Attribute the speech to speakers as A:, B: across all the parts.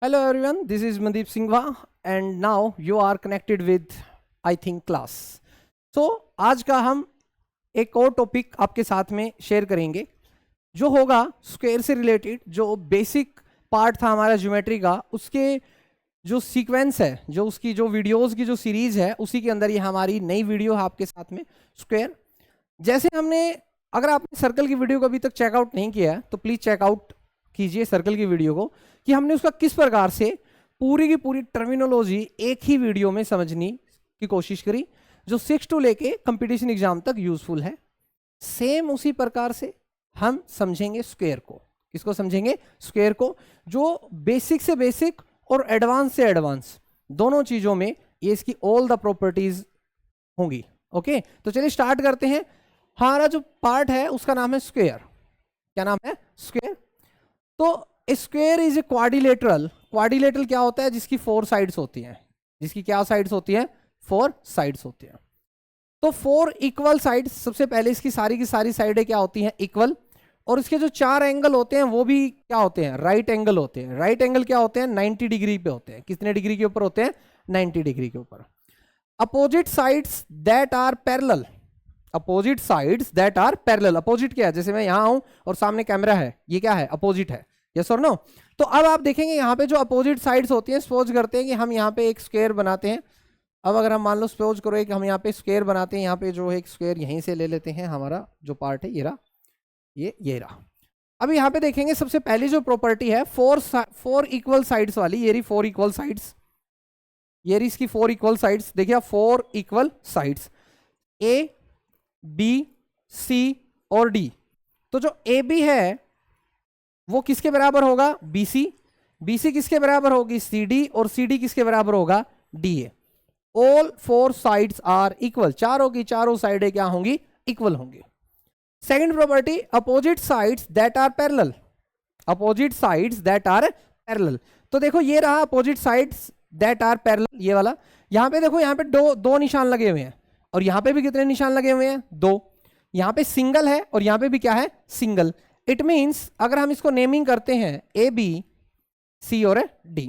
A: Hello everyone, this is Mandeep Singhwa and now you are connected with I think class. So आज का हम एक और topic आपके साथ में शेयर करेंगे जो होगा स्क्वायर से रिलेटेड। जो बेसिक पार्ट था हमारा ज्योमेट्री का, उसके जो सीक्वेंस है, जो उसकी जो वीडियोस की जो सीरीज है, उसी के अंदर ये हमारी नई वीडियो है आपके साथ में स्क्वायर। जैसे हमने, अगर आपने सर्कल की वीडियो को अभी तक चेकआउट नहीं किया है तो प्लीज चेकआउट कीजिए सर्कल की वीडियो को, कि हमने उसका किस प्रकार से पूरी की पूरी टर्मिनोलॉजी एक ही वीडियो में समझने की कोशिश करी, जो 6 टू लेके कंपटीशन एग्जाम तक यूजफुल है। सेम उसी प्रकार से हम समझेंगे स्क्वायर को। किसको समझेंगे? स्क्वायर को, जो बेसिक से बेसिक और एडवांस से एडवांस दोनों चीजों में ये इसकी ऑल द प्रॉपर्टीज होंगी। ओके, तो चलिए स्टार्ट करते हैं। हमारा जो पार्ट है उसका नाम है स्क्वायर। क्या नाम है? स्क्वायर। तो square is a quadrilateral. Quadrilateral क्या होता है? जिसकी 4 साइड्स होती हैं। जिसकी क्या साइड्स होती हैं? 4 साइड्स होती हैं। तो 4 इक्वल साइड्स, सबसे पहले इसकी सारी की सारी साइडें क्या होती हैं? इक्वल। और इसके जो 4 एंगल होते हैं वो भी क्या होते हैं? राइट एंगल होते हैं। राइट एंगल क्या होते हैं? 90 डिग्री पे होते हैं। कितने डिग्री के ऊपर होते हैं? 90 डिग्री के ऊपर। Opposite sides that are parallel. Opposite sides that are parallel. Opposite क्या है? जैसे मैं यहां हूं और सामने कैमरा है, ये क्या है? अपोजिट है। यस और नो? तो अब आप देखेंगे यहाँ पे जो अपोजिट साइड्स होती हैं, सपोज करते हैं कि हम यहाँ पे एक स्क्वायर बनाते हैं। अब अगर हम मान लो सपोज करो कि हम यहाँ पे स्क्वायर बनाते हैं, यहाँ पे जो है एक स्क्वायर यहीं से ले लेते हैं। हमारा जो पार्ट है ये रहा, ये रहा। अब यहाँ पे देखेंगे सबसे पहली जो प्रॉपर्टी है 4 इक्वल साइड्स वाली, ये रही 4 इक्वल साइड्स। ये रही इसकी 4 इक्वल साइड्स। देखिए 4 equal sides, A B C और डी। तो जो ए बी है वो किसके बराबर होगा? BC। BC किसके बराबर होगी? CD। और CD किसके बराबर होगा? DA। All 4 sides are equal. चारों की चारों साइडें क्या होंगी? इक्वल होंगी। Second property, opposite sides that are parallel. Opposite sides that are parallel. तो देखो ये रहा opposite sides that are parallel, ये वाला। यहां पे देखो, यहां पे दो निशान लगे हुए हैं, और यहां पे भी कितने निशान लगे हुए हैं? 2। यहां पे सिंगल है और यहां पे भी क्या है? सिंगल। इट मीन्स अगर हम इसको नेमिंग करते हैं ए बी सी और डी,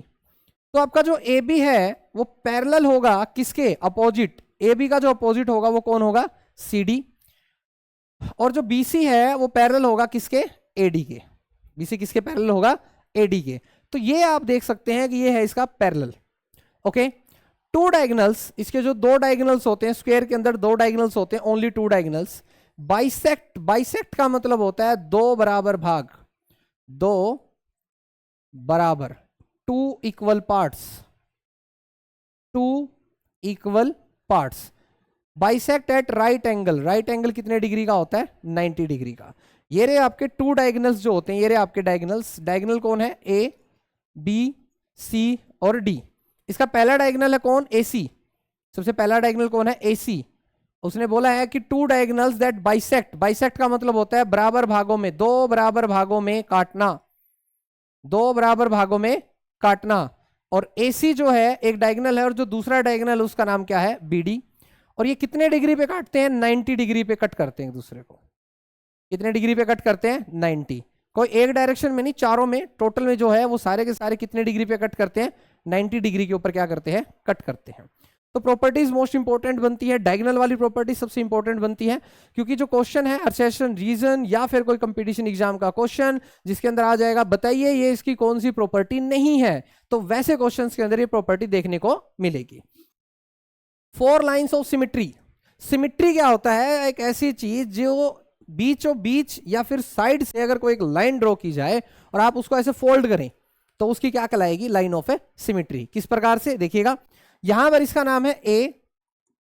A: तो आपका जो ए बी है वो पैरेलल होगा किसके? अपोजिट। ए बी का जो अपोजिट होगा वो कौन होगा? C D. और जो बी सी है वो पैरेलल होगा किसके? ए डी के। बी सी किसके पैरेलल होगा? ए डी के। तो ये आप देख सकते हैं कि ये है इसका पैरेलल। ओके, 2 डायगोनल्स, इसके जो 2 डायगोनल्स होते हैं स्क्वायर के अंदर, 2 डायगोनल्स होते हैं, ओनली 2 डायगोनल्स। बाइसेक्ट, बाइसेक्ट का मतलब होता है 2 बराबर भाग, 2 बराबर, 2 equal parts, 2 equal parts. Bisect at right angle. Right angle कितने डिग्री का होता है? 90 डिग्री का। ये रहे आपके 2 डायगोनल्स जो होते हैं, ये रहे आपके डायगोनल्स। डायगोनल कौन है? ए बी सी और डी। इसका पहला डायगोनल है कौन? AC। सबसे पहला डायगोनल कौन है? AC। उसने बोला है कि 2 डायगोनल्स दैट बाइसेक्ट। बाइसेक्ट का मतलब होता है बराबर भागों में, 2 बराबर भागों में काटना, 2 बराबर भागों में काटना। और AC जो है एक डायगोनल है, और जो दूसरा डायगोनल उसका नाम क्या है? BD। और ये कितने डिग्री पे काटते हैं? 90 डिग्री पे कट करते हैं एक दूसरे को। कितने डिग्री पे कट करते हैं? 90। कोई एक डायरेक्शन में नहीं, चारों में, टोटल में जो है वो सारे के सारे कितने डिग्री पे कट करते हैं? 90 डिग्री के ऊपर क्या करते हैं? कट करते हैं। तो प्रॉपर्टीज मोस्ट इंपॉर्टेंट बनती है। डायगोनल वाली प्रॉपर्टी सबसे इंपॉर्टेंट बनती है, क्योंकि जो क्वेश्चन है अर्सेशन रीजन या फिर कोई कंपटीशन एग्जाम का क्वेश्चन जिसके अंदर आ जाएगा बताइए ये इसकी कौन सी प्रॉपर्टी नहीं है, तो वैसे क्वेश्चंस के अंदर ये प्रॉपर्टी देखने को मिलेगी। 4 लाइंस ऑफ सिमिट्री। सिमिट्री क्या होता है? एक ऐसी चीज जो बीचों बीच या फिर साइड से अगर कोई एक लाइन ड्रॉ की जाए और आप उसको ऐसे फोल्ड करें तो उसकी क्या कहलाएगी? Line of a symmetry. किस प्रकार से? देखिएगा, यहां पर इसका नाम है ए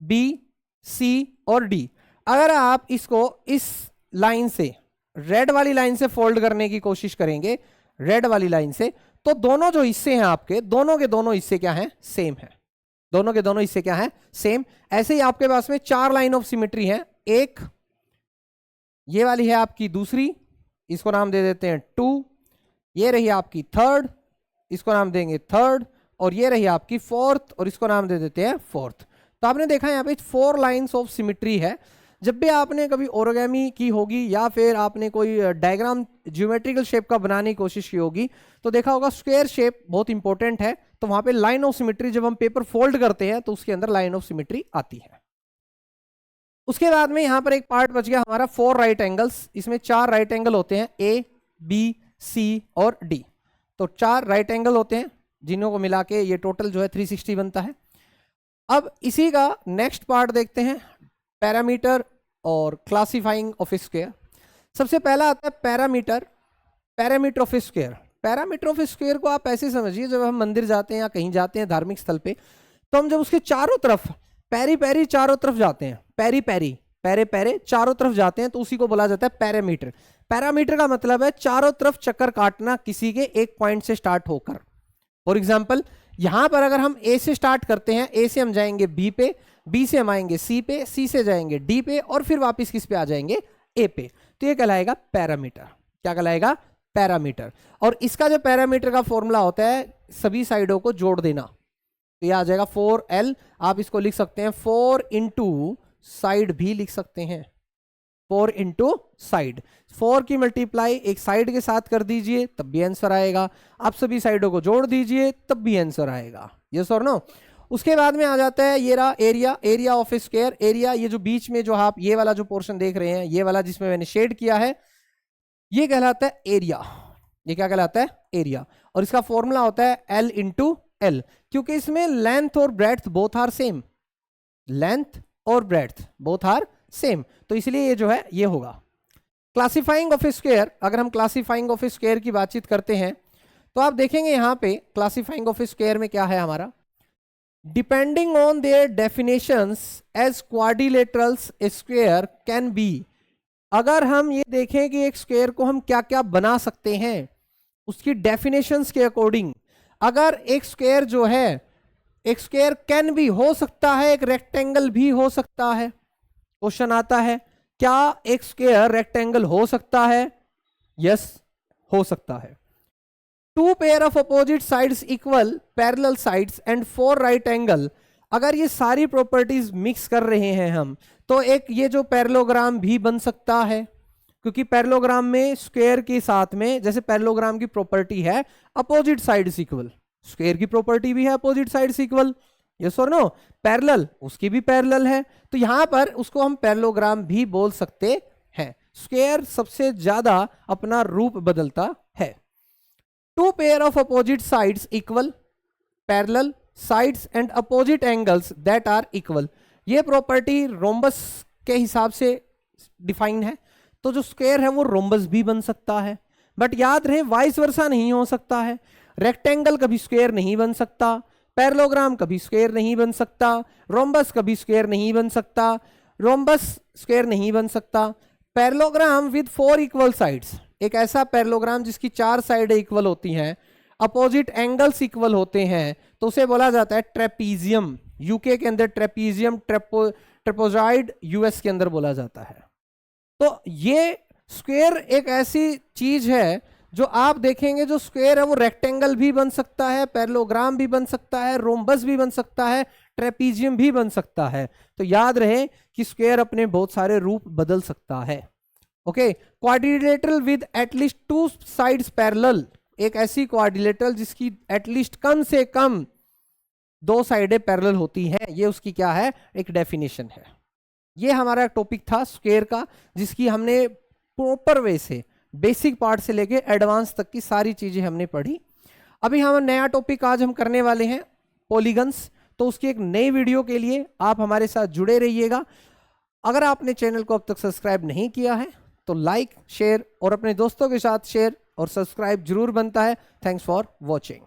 A: बी सी और डी। अगर आप इसको इस लाइन से, रेड वाली लाइन से फोल्ड करने की कोशिश करेंगे, रेड वाली लाइन से, तो दोनों जो हिस्से हैं आपके, दोनों के दोनों हिस्से क्या हैं? सेम है। दोनों के दोनों हिस्से क्या हैं? सेम। ऐसे ही आपके पास में 4 लाइन ऑफ सिमिट्री है। एक ये वाली है आपकी दूसरी, इसको नाम दे देते हैं 2। ये रही आपकी थर्ड, इसको नाम देंगे थर्ड। और ये रही आपकी फोर्थ, और इसको नाम दे देते हैं फोर्थ। तो आपने देखा यहाँ पे 4 लाइंस ऑफ सिमिट्री है। जब भी आपने कभी ओरिगेमी की होगी या फिर आपने कोई डायग्राम ज्योमेट्रिकल शेप का बनाने की कोशिश की होगी तो देखा होगा स्क्वायर शेप बहुत इंपॉर्टेंट है, तो वहां पे लाइन ऑफ सिमेट्री, जब हम पेपर फोल्ड करते हैं तो उसके अंदर लाइन ऑफ सिमेट्री आती है। उसके बाद में यहां पर एक पार्ट बच गया हमारा 4 राइट एंगल्स। इसमें 4 राइट एंगल होते हैं, ए, बी, सी और डी। तो 4 राइट एंगल होते हैं जिन्हों को मिला के ये टोटल जो है 360 बनता है। अब इसी का नेक्स्ट पार्ट देखते हैं, पैरामीटर और क्लासिफाइंग ऑफ ए स्क्वायर। सबसे पहला आता है parameter, parameter of A square. Parameter of A square को आप ऐसे समझिए, जब हम मंदिर जाते हैं या कहीं जाते हैं धार्मिक स्थल पे, तो हम जब उसके चारों तरफ पैरी पैरी चारों तरफ जाते हैं, पैरी पैरी पैरे पैरे चारों तरफ जाते हैं, तो उसी को बोला जाता है पैरामीटर। पैरामीटर का मतलब है चारों तरफ चक्कर काटना किसी के एक पॉइंट से स्टार्ट होकर। फॉर एग्जाम्पल यहां पर अगर हम ए से स्टार्ट करते हैं, ए से हम जाएंगे बी पे, बी से हम आएंगे सी पे, सी से जाएंगे डी पे और फिर वापस किस पे आ जाएंगे, ए पे, तो ये कहलाएगा पैरामीटर। क्या कहलाएगा, पैरामीटर। और इसका जो पैरामीटर का फॉर्मूला होता है सभी साइडों को जोड़ देना, तो ये आ जाएगा 4L। आप इसको लिख सकते हैं 4 इंटू साइड भी लिख सकते हैं, 4 इंटू साइड। 4 की मल्टीप्लाई एक साइड के साथ कर दीजिए तब भी आंसर आएगा, आप सभी साइडों को जोड़ दीजिए तब भी आंसर आएगा। यस और नो। उसके बाद में आ जाता है ये रहा area, area of A square. Area ये जो बीच में जो आप ये वाला जो पोर्शन देख रहे हैं, ये वाला जिसमें मैंने शेड किया है, ये कहलाता है एरिया। ये क्या कहलाता है, एरिया। और इसका फॉर्मूला होता है L इंटू L, क्योंकि इसमें लेंथ और breadth both are same, length और ब्रेड्थ बोथ आर सेम, तो इसलिए ये जो है ये होगा। क्लासिफाइंग ऑफ ए स्क्वायर, अगर हम क्लासिफाइंग ऑफ ए स्क्वायर की बातचीत करते हैं तो आप देखेंगे यहां पे क्लासिफाइंग ऑफ ए स्क्वायर में क्या है हमारा, depending on their definitions as quadrilaterals a square can be. अगर हम ये देखें कि एक स्क्वायर को हम क्या क्या बना सकते हैं उसकी डेफिनेशंस के अकॉर्डिंग, अगर एक स्क्वायर जो है, एक स्क्वायर कैन भी हो सकता है, एक रेक्टेंगल भी हो सकता है। क्वेश्चन आता है क्या एक स्क्वायर रेक्टेंगल हो सकता है, यस हो सकता है। 2 pair of opposite sides equal parallel sides and 4 right angle, अगर ये सारी प्रॉपर्टीज मिक्स कर रहे हैं हम, तो एक ये जो पैरेललोग्राम भी बन सकता है, क्योंकि पैरेललोग्राम में स्क्वायर के साथ में, जैसे पैरेललोग्राम की प्रॉपर्टी है अपोजिट साइड्स इक्वल, स्क्वायर की प्रॉपर्टी भी है अपोजिट साइड्स इक्वल, यस और नो। पैरेलल, उसकी भी पैरेलल है, तो यहां पर उसको हम पैरेललोग्राम भी बोल सकते हैं। स्क्वायर सबसे ज्यादा अपना रूप बदलता है। 2 pair of opposite sides equal parallel sides and opposite angles that are equal, ये प्रॉपर्टी रोम्बस के हिसाब से डिफाइन है, तो जो स्क्वायर है वो रोम्बस भी बन सकता है। बट याद रहे वाइस वर्सा नहीं हो सकता है, रेक्टेंगल कभी स्क्वायर नहीं बन सकता, पैरेललोग्राम कभी स्क्वायर नहीं बन सकता, रोम्बस कभी स्क्वायर नहीं बन सकता, रोम्बस स्क्वायर नहीं बन सकता। पैरेललोग्राम विद 4 इक्वल साइड्स, एक ऐसा पैरेललोग्राम जिसकी 4 साइडें इक्वल होती हैं, अपोजिट एंगल्स इक्वल होते हैं, तो उसे बोला जाता है ट्रेपीजियम। यूके के अंदर ट्रेपीजियम, ट्रेपोजॉइड यूएस के अंदर बोला जाता है। तो ये स्क्वायर एक ऐसी चीज है जो आप देखेंगे, जो स्क्वायर है वो रेक्टेंगल भी बन सकता है, पैरेललोग्राम भी बन सकता है, रोम्बस भी बन सकता है, ट्रेपीजियम भी बन सकता है। तो याद रहे कि स्क्वायर अपने बहुत सारे रूप बदल सकता है। Okay, quadrilateral with at least 2 sides parallel, एक ऐसी क्वाड्रिलेटरल जिसकी एटलीस्ट कम से कम 2 साइडें पैरेलल होती हैं, ये उसकी क्या है, एक डेफिनेशन है। ये हमारा टॉपिक था स्क्वायर का, जिसकी हमने प्रॉपर वे से बेसिक पार्ट से लेके एडवांस तक की सारी चीजें हमने पढ़ी। अभी हम नया टॉपिक आज हम करने वाले हैं पॉलीगन्स, तो उसकी एक नई वीडियो के लिए आप हमारे साथ जुड़े रहिएगा। अगर आपने चैनल को अब तक सब्सक्राइब नहीं किया है तो लाइक, शेयर और अपने दोस्तों के साथ शेयर और सब्सक्राइब जरूर बनता है। Thanks for watching.